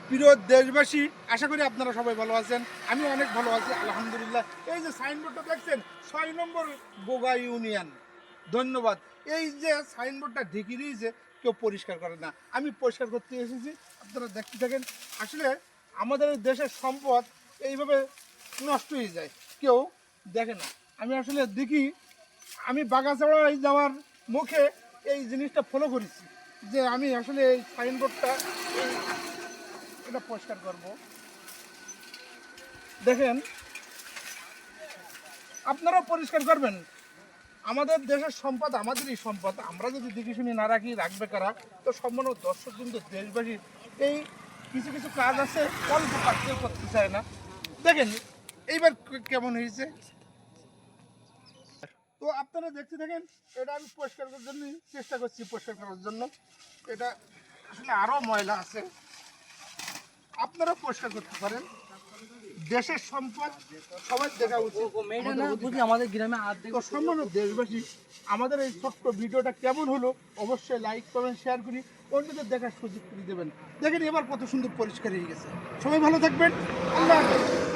প্রিয় দেশবাসী, আশা করি আপনারা সবাই ভালো আছেন। আমি অনেক ভালো আছি আলহামদুলিল্লাহ। এই যে সাইনবোর্ডটা দেখছেন 6 নম্বর গোগা ইউনিয়ন, ধন্যবাদ। এই যে সাইনবোর্ডটা ঢেকে দিয়েছে, কেউ পরিষ্কার করে না, আমি পরিষ্কার করতে এসেছি। আপনারা দেখতে থাকেন। আসলে আমাদের দেশের সম্পদ এইভাবে নষ্ট হয়ে যায়, কেউ দেখে না। আমি আসলে দেখি, আমি বাগাছড়ায় যাওয়ার মুখে এই জিনিসটা ফলো করেছি যে আমি আসলে এই সাইনবোর্ডটা এটা পরিষ্কার করব। দেখেন, আপনারাও পরিষ্কার করবেন। আমাদের দেশের সম্পদ আমাদেরই সম্পদ, আমরা যদি দেখে শুনে না রাখি, রাখবে কারা? তো সম্পূর্ণ দর্শক কিন্তু দেশবাসী এই কিছু কিছু কাজ আছে অল্প কাজ কেউ করতে চায় না। দেখেন এইবার কেমন হয়েছে। তো আপনারা দেখতে থাকেন। এটা আমি পরিষ্কার করার জন্য চেষ্টা করছি, পরিষ্কার করার জন্য। এটা আসলে আরও ময়লা আছে, আপনারা পরিষ্কার করতে পারেন। দেশের সম্পদ সবাই দেখা উচিত। আমাদের গ্রামে তো সম্মান্য দেশবাসী, আমাদের এই ছোট্ট ভিডিওটা কেমন হলো অবশ্যই লাইক কমেন্ট শেয়ার করি, অন্যদের দেখার সুযোগ করে দেবেন। দেখেন এবার কত সুন্দর পরিষ্কার হয়ে গেছে। সবাই ভালো থাকবেন। আল্লাহ হাফেজ।